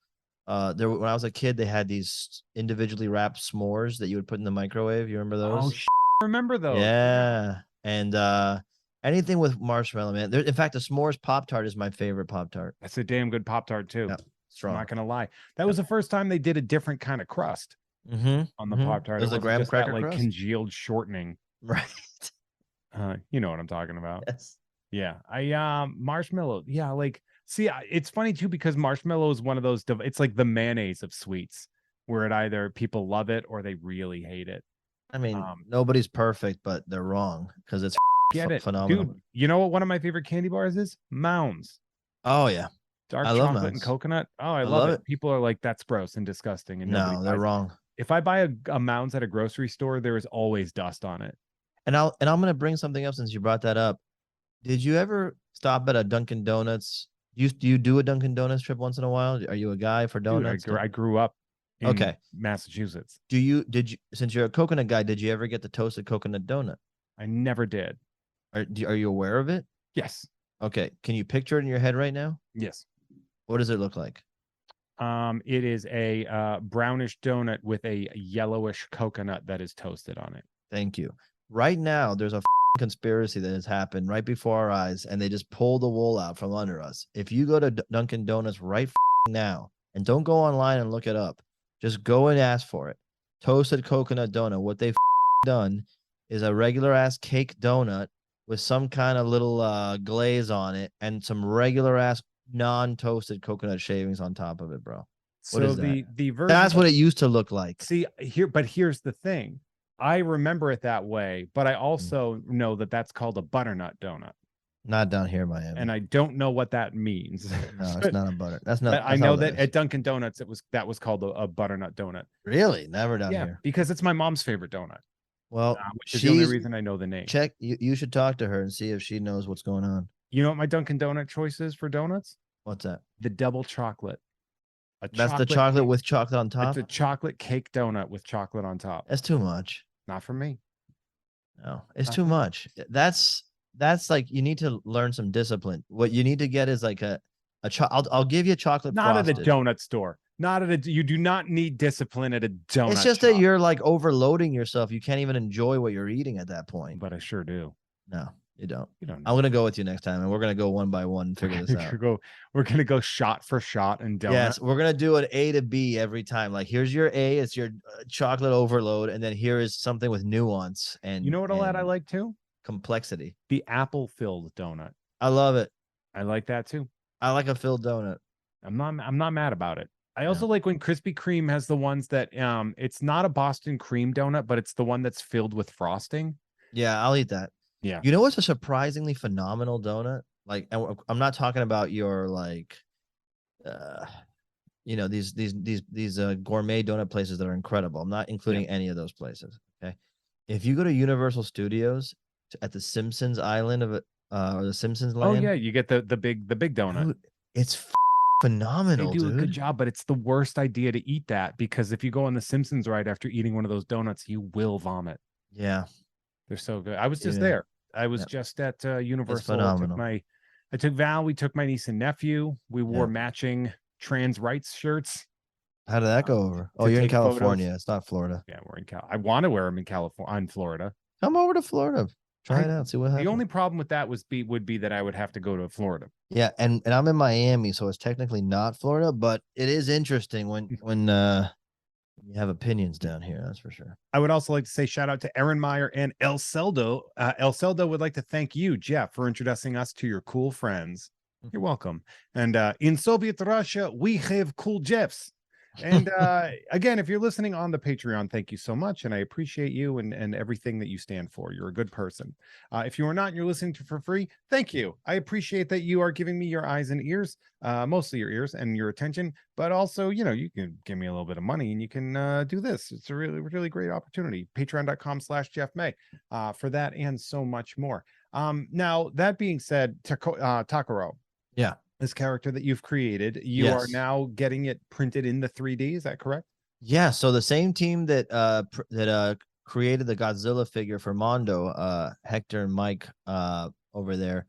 When I was a kid, they had these individually wrapped s'mores that you would put in the microwave. You remember those? Oh, remember those? Yeah. And anything with marshmallow, man. In fact, the s'mores Pop-Tart is my favorite Pop-Tart. That's a damn good Pop-Tart too. Yep. I'm Strong. not gonna lie. That was the first time they did a different kind of crust on the Pop-Tart. It was the graham just cracker that, like crust? congealed shortening. Right. You know what I'm talking about. Yes. Yeah. I marshmallow. Yeah, like see, it's funny too because marshmallow is one of those it's like the mayonnaise of sweets where it either people love it or they really hate it. I mean, nobody's perfect, but they're wrong because it's Get it, phenomenal. dude. You know what one of my favorite candy bars is? Mounds. Oh yeah. Dark I love chocolate and Mounds. coconut. Oh, I love it. People are like, that's gross and disgusting. And No, they're wrong. If I buy a Mounds at a grocery store, there is always dust on it. And I'm gonna bring something up since you brought that up. Did you ever stop at a Dunkin' Donuts? Do you do a Dunkin' Donuts trip once in a while? Are you a guy for donuts? Dude, I grew up in Massachusetts. Since you're a coconut guy, did you ever get the toasted coconut donut? I never did. Are you aware of it? Yes. Okay. Can you picture it in your head right now? Yes. What does it look like? It is a brownish donut with a yellowish coconut that is toasted on it. Thank you. Right now, there's a conspiracy that has happened right before our eyes, and they just pull the wool out from under us. If you go to Dunkin' Donuts right now, and don't go online and look it up, just go and ask for it. Toasted coconut donut. What they've done is a regular ass cake donut with some kind of little glaze on it and some regular ass non-toasted coconut shavings on top of it, bro. What is that? The version That's what it used to look like. See, here's the thing. I remember it that way, but I also know that that's called a butternut donut. Not down here, Miami. And I don't know what that means. No, it's not a butter. That's not. I know that at Dunkin' Donuts that was called a butternut donut. Really? Never down here. Because it's my mom's favorite donut. Well, which is the only reason I know the name. Check. You should talk to her and see if she knows what's going on. You know what my Dunkin' Donut choice is for donuts? What's that? The double chocolate. That's the chocolate with chocolate on top? It's a chocolate cake donut with chocolate on top. That's too much. Not for me. No, it's too much. That's like you need to learn some discipline. What you need to get is like I'll give you chocolate. Not frosted. at a donut store. You do not need discipline at a donut. It's just that you're like overloading yourself. You can't even enjoy what you're eating at that point. But I sure do. No, you don't. You don't. I'm gonna go with you next time, and we're gonna go one by one and figure this out. We're gonna go shot for shot and donut. Yes, we're gonna do an A to B every time. Like here's your A, it's your chocolate overload, and then here is something with nuance and you know what I like too? Complexity. The apple filled donut. I love it. I like that too. I like a filled donut. I'm not mad about it. I also like when Krispy Kreme has the ones that it's not a Boston cream donut, but it's the one that's filled with frosting. Yeah, I'll eat that. Yeah. You know what's a surprisingly phenomenal donut? Like, I'm not talking about your like, these gourmet donut places that are incredible. I'm not including any of those places. Okay, if you go to Universal Studios at the Simpsons Island or the Simpsons Land. Oh yeah, you get the big donut. Dude, it's phenomenal. They do dude. a good job, but it's the worst idea to eat that because if you go on the Simpsons ride after eating one of those donuts, you will vomit. Yeah, they're so good. I was just there. I was just at Universal. I took Val. We took my niece and nephew. We wore matching trans rights shirts. How did that go over? Oh, To you're in take photos. California. It's not Florida. Yeah, we're in Cal. I want to wear them in California, on Florida. Come over to Florida. Try it out. See what happens. The only problem with that would be that I would have to go to Florida. Yeah, and I'm in Miami, so it's technically not Florida, but it is interesting when you have opinions down here. That's for sure. I would also like to say shout out to Aaron Meyer and El Celdo. El Celdo would like to thank you, Jeff, for introducing us to your cool friends. You're welcome. And in Soviet Russia, we have cool Jeffs. And again, if you're listening on the Patreon, thank you so much. And I appreciate you and everything that you stand for. You're a good person. If you are not and you're listening to for free, thank you. I appreciate that you are giving me your eyes and ears, mostly your ears and your attention, but also, you know, you can give me a little bit of money and you can do this. It's a really, really great opportunity. Patreon.com/JeffMay for that and so much more. Now, that being said, Takaro. Yeah. This character that you've created, you are now getting it printed in the 3D. Is that correct? Yeah. So the same team that created the Godzilla figure for Mondo, Hector and Mike over there,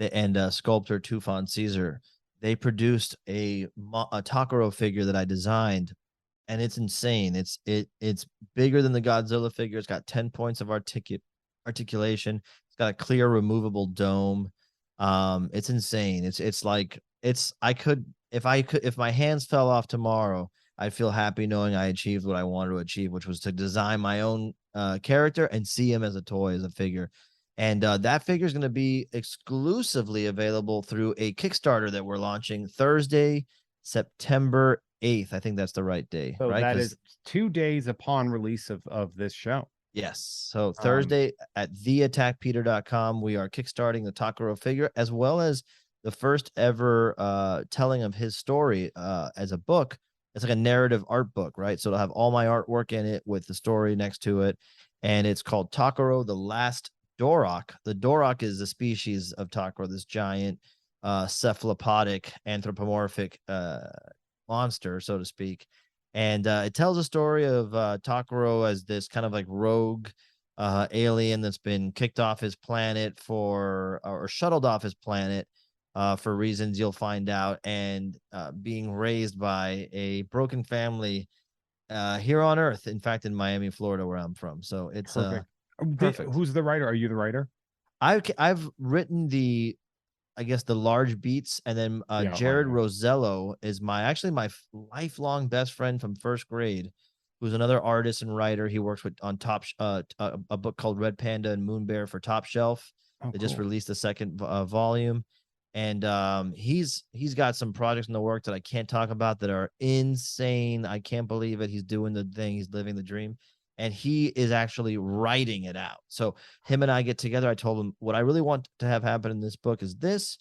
and sculptor Tufan Caesar, they produced a Takaro figure that I designed, and it's insane. It's bigger than the Godzilla figure. It's got 10 points of articulation. It's got a clear removable dome. It's insane. It's like if my hands fell off tomorrow, I'd feel happy knowing I achieved what I wanted to achieve, which was to design my own character and see him as a toy, as a figure. And that figure is going to be exclusively available through a Kickstarter that we're launching Thursday, September 8th. I think that's the right day. So right? That is 2 days upon release of this show. Yes. So Thursday at theattackpeter.com, we are kickstarting the Takaro figure, as well as the first ever telling of his story as a book. It's like a narrative art book, right? So it'll have all my artwork in it with the story next to it. And it's called Takaro, the Last Dorok. The Dorok is the species of Takaro, this giant cephalopodic anthropomorphic monster, so to speak. And it tells a story of Takaro as this kind of like rogue alien that's been kicked off his planet or shuttled off his planet for reasons you'll find out, and being raised by a broken family here on Earth. In fact, in Miami, Florida, where I'm from. So it's perfect. Who's the writer? Are you the writer? I've written the large beats, and then Jared Rosello is my lifelong best friend from first grade, who's another artist and writer. He works with on a book called Red Panda and Moon Bear for Top Shelf. They just released the second volume, and he's got some projects in the work that I can't talk about that are insane. I can't believe it. He's doing the thing. He's living the dream. And he is actually writing it out. So him and I get together. I told him what I really want to have happen in this book is this,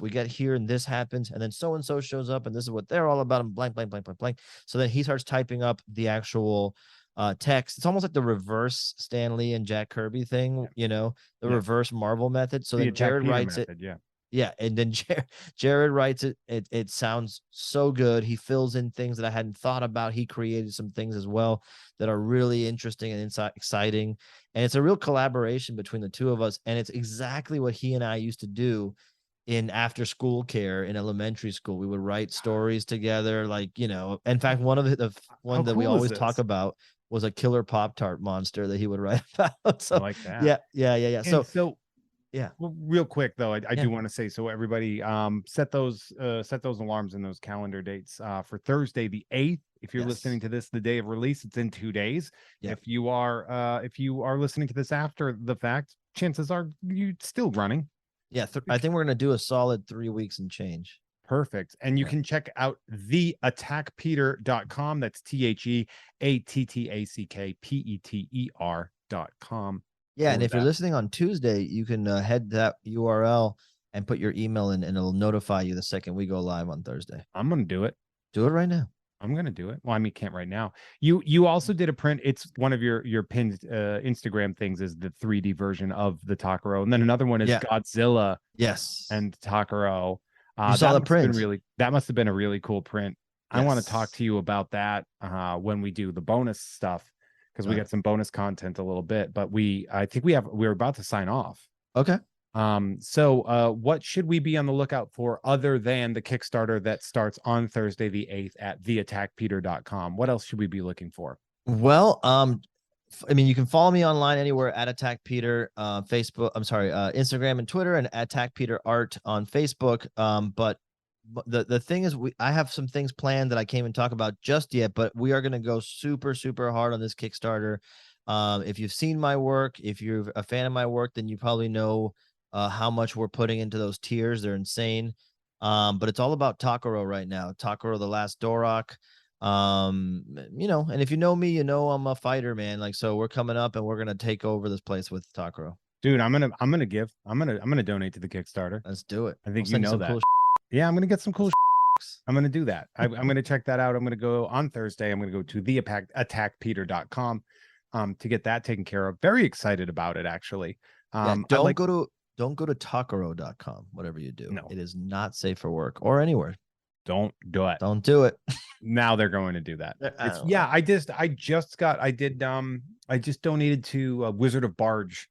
we get here and this happens. And then so-and-so shows up and this is what they're all about and blank, blank, blank, blank, blank. So then he starts typing up the actual text. It's almost like the reverse Stan Lee and Jack Kirby thing, the reverse Marvel method. So then Jared writes it. Yeah, and then Jared writes it. It sounds so good. He fills in things that I hadn't thought about. He created some things as well that are really interesting and exciting. And it's a real collaboration between the two of us. And it's exactly what he and I used to do in after school care in elementary school. We would write stories together. In fact, one of the one that we always talk about was a killer Pop-Tart monster that he would write about. So I like that. Yeah. So yeah. Well, real quick though, I do want to say, so everybody set those alarms and those calendar dates for Thursday the 8th. If you're listening to this the day of release, it's in 2 days. If you are listening to this after the fact, chances are you still running. Yeah, I think we're gonna do a solid 3 weeks and change. Perfect. And you can check out theattackpeter.com. That's theattackpeter.com. Yeah, and if you're listening on Tuesday, you can head that URL and put your email in, and it'll notify you the second we go live on Thursday. I'm going to do it. Do it right now. I'm going to do it. Well, I mean, can't right now. You also did a print. It's one of your pinned Instagram things is the 3D version of the Takaro. And then another one is Godzilla. Yes. And Takaro. You saw the print. That must have been a really cool print. Yes. I want to talk to you about that when we do the bonus stuff. Because we got some bonus content a little bit, but I think we're about to sign off. Okay. What should we be on the lookout for other than the Kickstarter that starts on Thursday the 8th at theattackpeter.com? What else should we be looking for? Well, I mean, you can follow me online anywhere at Attack Peter, Facebook. I'm sorry, Instagram and Twitter, and Attack Peter Art on Facebook. But the thing is, I have some things planned that I can't even talk about just yet. But we are going to go super hard on this Kickstarter. If you've seen my work, if you're a fan of my work, then you probably know how much we're putting into those tiers. They're insane. But it's all about Takaro right now. Takaro, the Last Dorok. And if you know me, you know I'm a fighter, man. Like, so we're coming up and we're gonna take over this place with Takaro. Dude, I'm gonna donate to the Kickstarter. Let's do it. I think you know that. Cool yeah, I'm gonna get some cool I'm gonna do that. I'm gonna check that out. I'm gonna go on Thursday. I'm gonna go to theattackpeter.com to get that taken care of. Very excited about it, actually. Don't go to Takaro.com, whatever you do. No. It is not safe for work or anywhere. Don't do it. Don't do it. Now they're going to do that. I just donated to Wizard of Barge.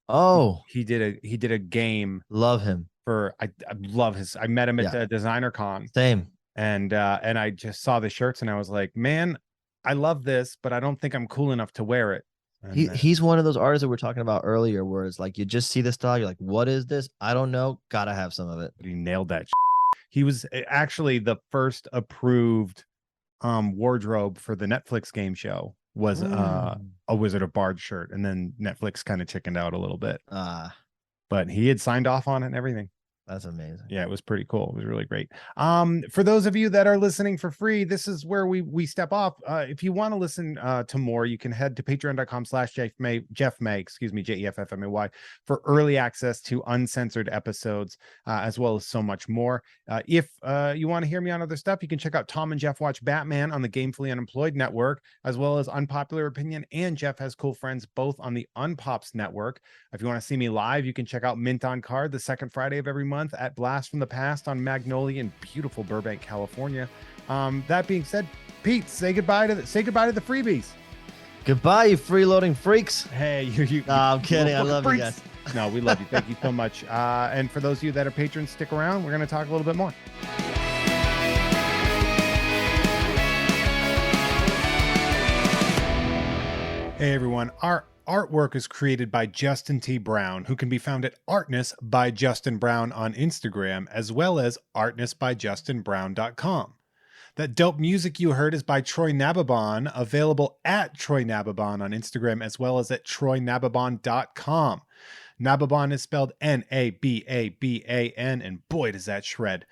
Oh, he did a game. Love him. I love I met him at the Designer Con. Same. And I just saw the shirts and I was like, man, I love this, but I don't think I'm cool enough to wear it. He's one of those artists that we were talking about earlier, where it's like you just see the style, you're like, what is this? I don't know. Gotta have some of it. But he nailed that. He was actually the first approved wardrobe for the Netflix game show was a Wizard of Barge shirt, and then Netflix kind of chickened out a little bit. But he had signed off on it and everything. That's amazing. Yeah, it was pretty cool. It was really great. For those of you that are listening for free, this is where we step off. If you want to listen to more, you can head to patreon.com/Jeffmay, JEFFMAY, for early access to uncensored episodes, as well as so much more. If you want to hear me on other stuff, you can check out Tom and Jeff Watch Batman on the Gamefully Unemployed Network, as well as Unpopular Opinion and Jeff Has Cool Friends, both on the Unpops Network. If you want to see me live, you can check out Mint on Card the second Friday of every month at Blast from the Past on Magnolia in beautiful Burbank, California. That being said, Pete, say goodbye to the freebies. Goodbye, you freeloading freaks. Hey, you no, I'm kidding. I love you guys. No, we love you. Thank you so much. And for those of you that are patrons, stick around. We're going to talk a little bit more. Hey everyone, our artwork is created by Justin T. Brown, who can be found at Artness by Justin Brown on Instagram, as well as artnessbyjustinbrown.com. That dope music you heard is by Troy Nababon, available at Troy Nababon on Instagram, as well as at troynababon.com. Nababon is spelled Nababan, and boy, does that shred.